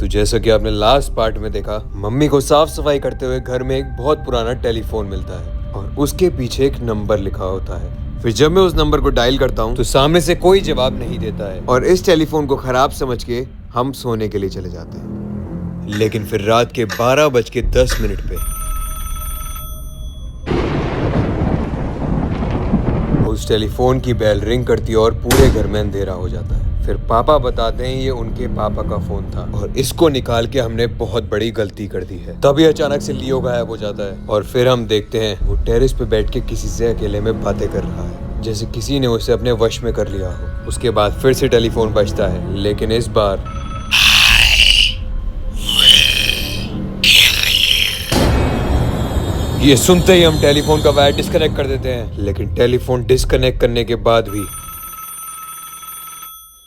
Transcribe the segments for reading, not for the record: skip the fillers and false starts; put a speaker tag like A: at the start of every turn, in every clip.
A: तो जैसा कि आपने लास्ट पार्ट में देखा, मम्मी को साफ सफाई करते हुए घर में एक बहुत पुराना टेलीफोन मिलता है और उसके पीछे एक नंबर लिखा होता है। फिर जब मैं उस नंबर को डायल करता हूँ तो सामने से कोई जवाब नहीं देता है और इस टेलीफोन को खराब समझ के हम सोने के लिए चले जाते हैं। लेकिन फिर रात के 12:10 पे उस टेलीफोन की बेल रिंग करती है और पूरे घर में अंधेरा हो जाता है। फिर पापा बताते हैं ये उनके पापा का फोन था और इसको निकाल के हमने बहुत बड़ी गलती कर दी है। तभी अचानक से लियो गायब हो जाता है और फिर हम देखते हैं वो टेरेस पे बैठ के किसी से अकेले में बातें कर रहा है, जैसे किसी ने उसे अपने वश में कर लिया हो। उसके बाद फिर से टेलीफोन बजता है, लेकिन इस बार ये सुनते ही हम टेलीफोन का वायर डिस्कनेक्ट कर देते हैं। लेकिन टेलीफोन डिस्कनेक्ट करने के बाद भी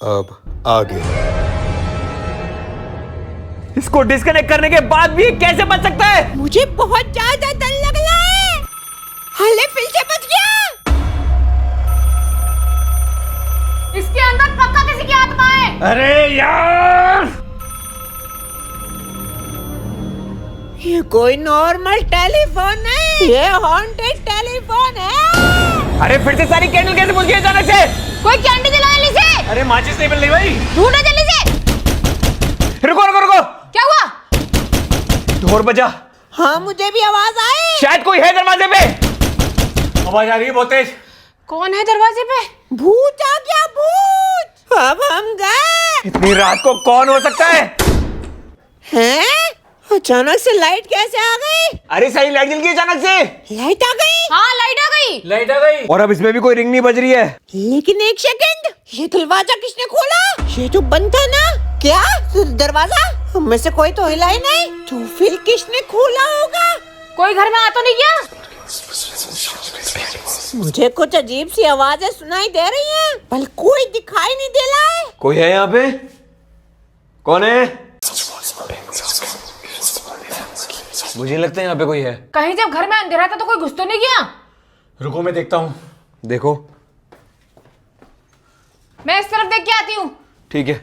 A: अब आगे
B: इसको डिस्कनेक्ट करने के बाद भी कैसे बच सकता है?
C: मुझे बहुत ज्यादा डर लग रहा है। हले फिर से बच गया।
D: इसके अंदर पक्का किसी की आत्मा है।
B: अरे यार,
C: ये कोई नॉर्मल टेलीफोन नहीं, ये हॉन्टेड टेलीफोन है।
B: अरे फिर से सारी कैंडल कैसे बुझ गई अचानक से?
D: कोई कैंडी जला जल्दी से।
B: अरे माचिस नहीं मिल रही भाई।
D: ढूंढो जल्दी से।
B: रुको रुको रुको,
D: क्या हुआ?
B: ढोल बजा।
C: हाँ, मुझे भी आवाज आई।
B: शायद कोई है दरवाजे पे। आवाज आ रही है बहुत तेज।
D: कौन है दरवाजे पे?
C: भूत आ गया, भूत। अब हम गए।
B: इतनी रात को कौन हो सकता है?
C: हैं? अचानक से लाइट कैसे आ गई?
B: अरे सही, लाइट जल गई अचानक से।
C: लाइट आ गई?
D: हाँ, लाइट आ गई।
B: लाइट आ गई और अब इसमें भी कोई रिंग नहीं बज रही है।
C: लेकिन एक सेकंड, ये दरवाजा किसने खोला? ये तो बंद था ना? क्या दरवाजा? हम में से कोई तो हिला ही नहीं। तो फिर किसने खोला होगा?
D: कोई घर में आ तो नहीं गया?
C: मुझे कुछ अजीब सी आवाजें सुनाई दे रही हैं, पर कोई दिखाई नहीं दे रहा है।
B: कोई है यहाँ पे? कौन है? मुझे लगता है यहाँ पे कोई है।
D: कहीं जब घर में अंधेरा था तो कोई घुस तो नहीं गया?
B: रुको मैं देखता हूँ। देखो,
D: मैं इस तरफ देख के आती हूँ।
B: ठीक है।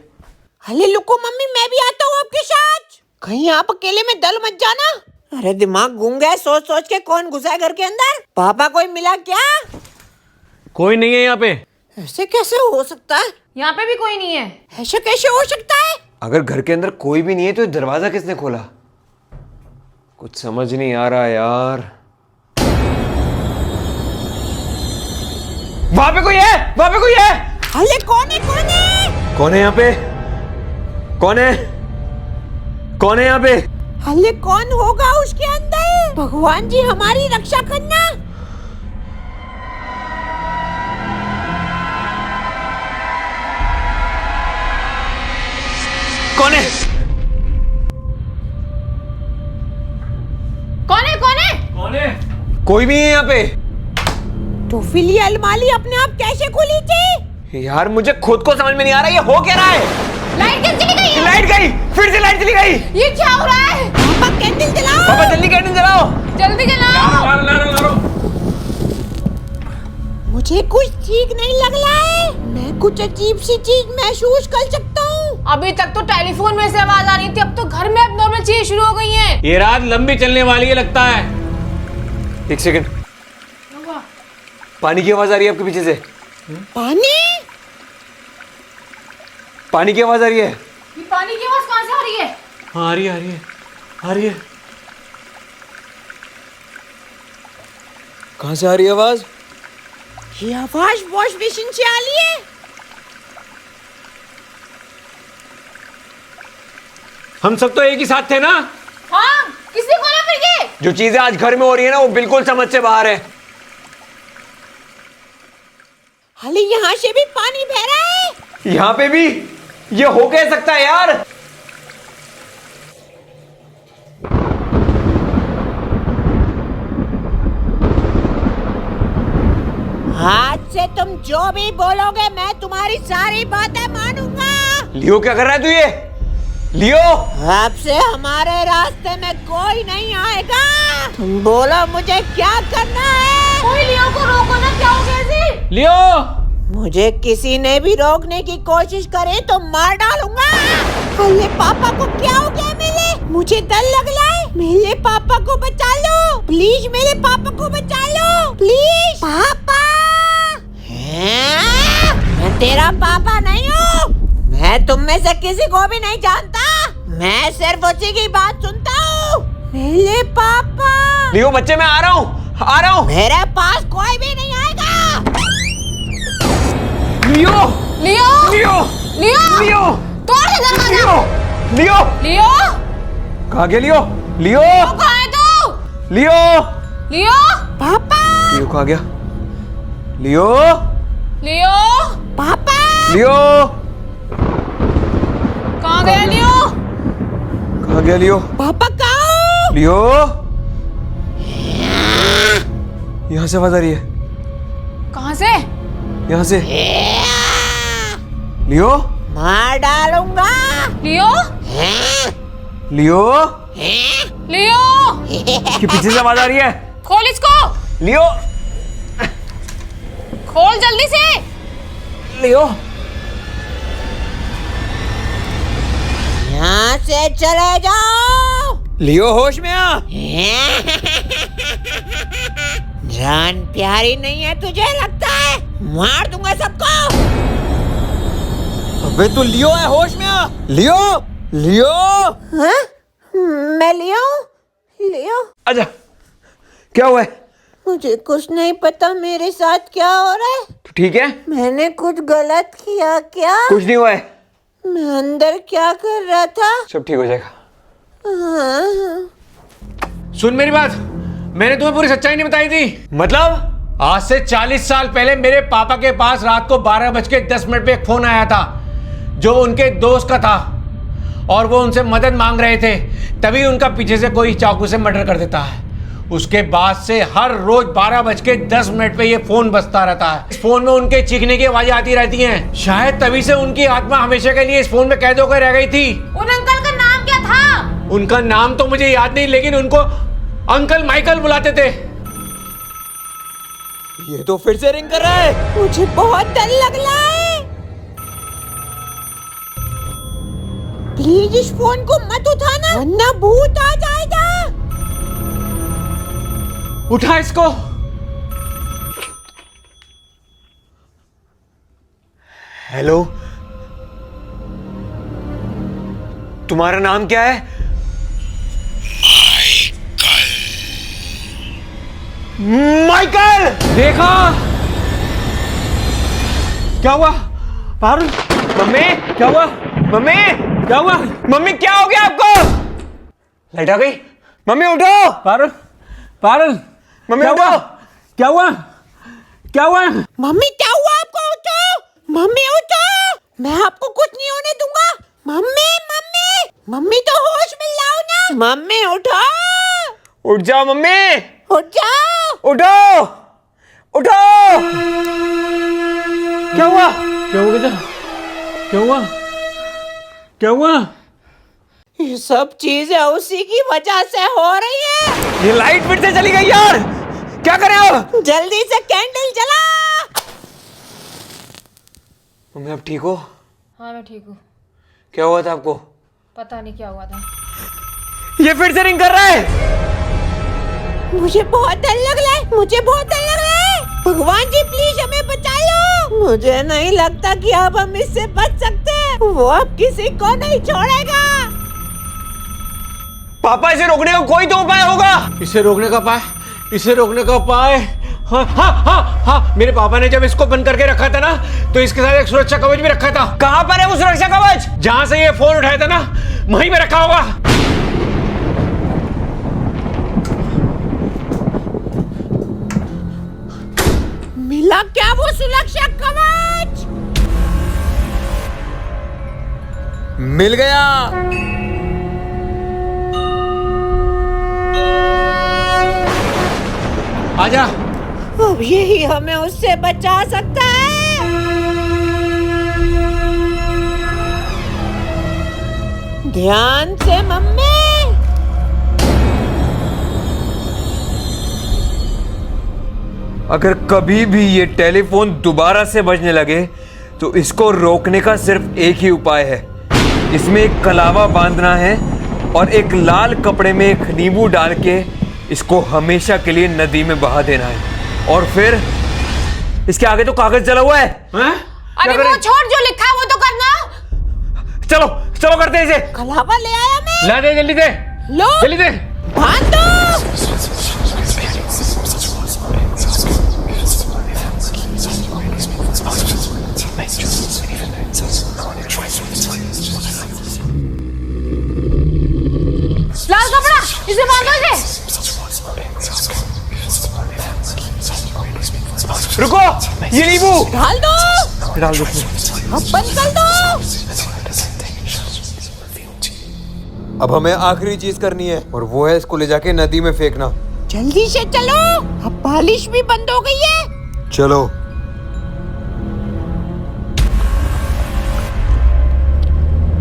C: अरे लुको मम्मी, मैं भी आता हूँ आपके साथ। कहीं आप अकेले में दल मत जाना। अरे दिमाग गूंगा है सोच सोच के, कौन घुसा है घर के अंदर? पापा कोई मिला क्या?
B: कोई नहीं है यहाँ पे।
C: ऐसे कैसे हो सकता है?
D: यहाँ पे भी कोई नहीं है।
C: ऐसे कैसे हो सकता है?
A: अगर घर के अंदर कोई भी नहीं है तो दरवाजा किसने खोला? कुछ समझ नहीं आ रहा यार।
B: वहां पे कोई है, वहां पे कोई है।
C: अरे कौन है, कौन है?
A: कौन है यहाँ पे? कौन है? कौन है यहाँ पे?
C: अरे कौन होगा उसके अंदर? भगवान जी हमारी रक्षा करना।
B: कौन है?
D: कौन है? कौन है?
B: कौन है?
A: कोई भी नहीं है यहाँ पे।
C: तो फिर ये अलमारी अपने आप कैसे खुली थी?
B: यार मुझे खुद को समझ में नहीं आ रहा ये हो क्या रहा है।
D: लाइट कैसे चली गई?
B: लाइट गई, फिर से लाइट चली गई।
D: ये क्या हो रहा है?
C: पापा कैंडल जलाओ।
B: पापा जल्दी कैंडल जलाओ।
D: जल्दी जलाओ।
B: लारो।
C: मुझे कुछ ठीक नहीं लग रहा है। मैं कुछ अजीब सी चीज महसूस कर सकता हूँ।
D: अभी तक तो टेलीफोन में से आवाज आ रही थी, अब तो घर में अब नॉर्मल चीजें शुरू हो गई हैं।
B: ये रात लंबी चलने वाली है लगता है।
A: एक सेकंड, पानी की आवाज आ रही है आपके पीछे से।
C: पानी?
A: पानी की आवाज आ रही है।
D: ये पानी की आवाज कहाँ से आ रही है?
B: हाँ आ रही है, आ रही है, आ रही है।
A: कहाँ से आ रही है आवाज?
C: ये आवाज वॉश बेसिन से आ रही है।
B: हम सब तो एक ही साथ थे ना।
D: हाँ, किसने खोला फिर ये?
B: जो चीजें आज घर में हो रही है ना वो बिल्कुल समझ से बाहर है।
C: अरे यहाँ से भी पानी बह रहा है।
B: यहाँ पे भी? ये हो क्या सकता है यार?
C: आज से तुम जो भी बोलोगे मैं तुम्हारी सारी बातें मानूंगा।
B: लियो क्या कर रहा है तू ये? लियो,
C: अब से हमारे रास्ते में कोई नहीं आएगा। तुम बोलो मुझे क्या करना है?
D: कोई लियो को रोको ना, क्या हो गया जी?
B: लियो
C: मुझे किसी ने भी रोकने की कोशिश करे तो मार डालूंगा। अरे पापा को क्या हो गया मेरे? मुझे डर लग रहा है। मेरे पापा को बचा लो प्लीज, मेरे पापा को बचा लो प्लीज। पापा, मैं तेरा पापा नहीं हूँ। मैं तुम में से किसी को भी नहीं जानता। मैं सिर्फ उसी की बात सुनता हूँ। मेरे पापा।
B: लियो बच्चे, मैं आ रहा हूँ।
C: मेरे पास कोई भी नहीं आएगा।
B: लियो
D: लियो
B: लियो
D: लियो
B: लियो
D: तोड़ दे दरवाजा।
B: लियो
D: लियो
B: कहाँ गया लियो? लियो
D: कहाँ है तू?
B: लियो
D: लियो
C: पापा,
B: लियो कहाँ गया? लियो
D: लियो
C: पापा,
B: लियो
D: कहाँ गया लियो?
B: कहाँ गया लियो?
C: पापा कहाँ?
B: लियो यहाँ से आवाज आ रही है।
D: कहाँ से?
B: यहाँ से। लियो
C: मार डालूंगा।
D: लियो
B: लियो
D: लियो
B: इसके पीछे से आवाज आ रही है।
D: खोल इसको,
B: लियो
D: खोल जल्दी से।
B: लियो
C: यहाँ से चले जाओ।
B: लियो होश में आ।
C: जान प्यारी नहीं है तुझे लगता है? मार दूंगा सबको।
B: अबे तू लियो है, होश में आ। लियो लियो
C: हाँ? मैं लियो लियो।
B: आजा, क्या हुआ है?
C: मुझे कुछ नहीं पता मेरे साथ क्या हो रहा है।
B: तू ठीक है?
C: मैंने कुछ गलत किया क्या?
B: कुछ नहीं हुआ है,
C: मैं अंदर क्या कर रहा था?
B: सब ठीक हो जाएगा।
C: हाँ।
E: सुन मेरी बात, मैंने तुम्हें पूरी सच्चाई नहीं बताई थी। मतलब आज से 40 साल पहले मेरे पापा के पास रात को 12:10 पे एक फोन आया था जो उनके दोस्त का था और वो उनसे मदद मांग रहे थे। तभी उनका पीछे से कोई चाकू से मर्डर कर देता है। उसके बाद से हर रोज 12:10 पे ये फोन बजता रहता है। इस फोन में उनके चीखने की आवाजें आती रहती हैं। शायद तभी से उनकी आत्मा हमेशा के लिए इस फोन में कैद होकर रह गई थी।
D: उन अंकल का नाम क्या था?
E: उनका नाम तो मुझे याद नहीं, लेकिन उनको अंकल माइकल बुलाते थे।
B: ये तो फिर से रिंग कर रहा है।
C: मुझे बहुत डर लग रहा है। प्लीज इस फोन को मत उठाना वरना भूत आ जाएगा।
E: उठा इसको।
B: हेलो, तुम्हारा नाम क्या है? माइकल।
E: देखा क्या हुआ?
B: पारुल, मम्मी क्या हुआ? मम्मी
E: क्या हुआ?
B: मम्मी क्या हो गया आपको? लाइट आ गई। मम्मी उठो।
E: पारुल, पारुल,
B: मम्मी
E: क्या
B: उठो।
E: हुआ? क्या हुआ? क्या हुआ?
C: मम्मी क्या हुआ आपको? उठो मम्मी उठो। मैं आपको कुछ नहीं होने दूंगा। मम्मी मम्मी मम्मी तो होश में लाओ ना। मम्मी उठो।
B: उठ जाओ मम्मी,
C: उठ जाओ।
B: उठो उठो। क्या हुआ?
E: क्या हो गया? क्या हुआ? क्या हुआ?
C: ये सब चीजें उसी की वजह से हो रही है।
B: ये लाइट फिर से चली गई यार, क्या करें अब?
C: जल्दी से कैंडल जला।
B: मम्मी आप ठीक हो?
D: हाँ मैं ठीक हूँ।
B: क्या हुआ था आपको?
D: पता नहीं क्या हुआ था।
B: ये फिर से रिंग कर रहा है।
C: मुझे बहुत डर लग रहा है। मुझे बहुत डर लग रहा है। भगवान जी प्लीज हमें बचा लो। मुझे नहीं लगता कि अब हम इससे बच सकते हैं। वो अब किसी को नहीं छोड़ेगा।
B: पापा इसे रोकने का कोई तो उपाय होगा।
E: इसे रोकने का उपाय? इसे रोकने का उपाय? हाँ हाँ हाँ हाँ, मेरे पापा ने जब इसको बंद करके रखा था ना, तो इसके साथ एक सुरक्षा कवच भी रखा था।
B: कहाँ पर है वो सुरक्षा कवच?
E: जहां से ये फोन उठाया था ना, वहीं पे रखा होगा।
C: मिला क्या वो सुरक्षा कवच?
B: मिल गया।
E: आजा।
C: अब यही हमें उससे बचा सकता है। ध्यान से मम्मी।
A: अगर कभी भी ये टेलीफोन दोबारा से बजने लगे तो इसको रोकने का सिर्फ एक ही उपाय है। इसमें एक कलावा बांधना है और एक लाल कपड़े में एक नींबू डाल के इसको हमेशा के लिए नदी में बहा देना है। और फिर इसके आगे तो कागज जला हुआ है।
D: अरे वो छोड़, जो लिखा है वो तो करना।
E: चलो चलो करते हैं इसे।
C: कलावा ले आया मैं।
E: ला दे, जल्दी दे,
C: लो
E: जल्दी दे।
C: बांध दो।
D: लाल कपड़ा, इसे बांधो इसे।
E: रुको, ये नींबू
C: डाल दो।
E: डाल दो।
C: अब बंद कर दो।
A: अब हमें आखिरी चीज करनी है और वो है इसको ले जाके नदी में फेंकना।
C: जल्दी से चलो, अब बारिश भी बंद हो गई है।
A: चलो।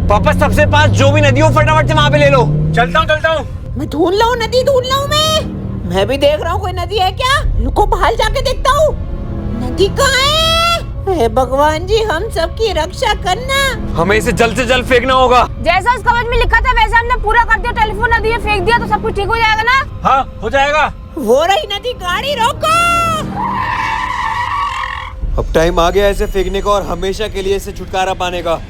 B: पापा सबसे पास जो भी नदी हो फटाफट से वहां पे ले लो।
E: चलता हूँ।
C: मैं ढूंढ लाऊं, नदी ढूंढ लाऊं। मैं भी देख रहा हूँ कोई नदी है क्या। रुको बाहर जाके देखता हूँ नदी कहाँ है। हे भगवान जी, हम सबकी रक्षा करना।
E: हमें इसे जल्द से जल्द फेंकना होगा।
D: जैसा उस कागज में लिखा था वैसे हमने पूरा कर दिया। टेलीफोन नदी में फेंक दिया तो सब कुछ ठीक हो जाएगा ना।
E: हाँ हो जाएगा।
C: वो रही नदी, गाड़ी रोको।
A: अब टाइम आ गया इसे फेंकने का और हमेशा के लिए इसे छुटकारा पाने का।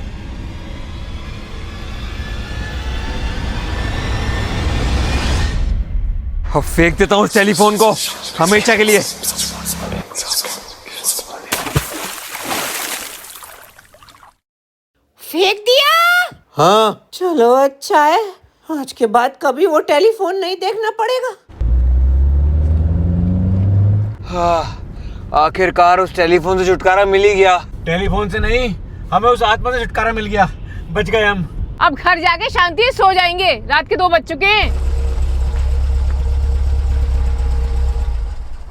E: अब फेंक देता हूँ उस टेलीफोन को हमेशा के लिए।
C: फेंक दिया।
A: हाँ
C: चलो अच्छा है, आज के बाद कभी वो टेलीफोन नहीं देखना पड़ेगा।
E: हाँ, आखिरकार उस टेलीफोन से छुटकारा मिल ही गया। टेलीफोन से नहीं, हमें उस आत्मा से छुटकारा मिल गया। बच गए हम।
D: अब घर जाके शांति से सो जाएंगे, रात के 2 बज चुके हैं।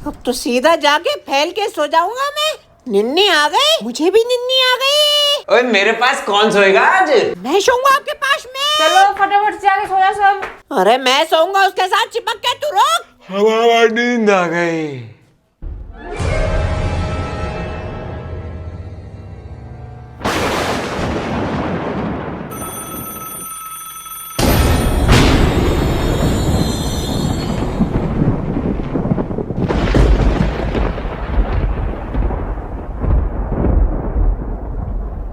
C: अब तो सीधा जाके फैल के सो जाऊंगा मैं। निन्नी आ गई, मुझे भी निन्नी आ गई।
B: ओए मेरे पास कौन सोएगा आज?
C: मैं सोऊंगा आपके पास में।
D: चलो फटाफट से जाके सो जा सब।
C: अरे मैं सोऊंगा उसके साथ, चिपक के तू रोक।
E: हमारा नींद आ गई।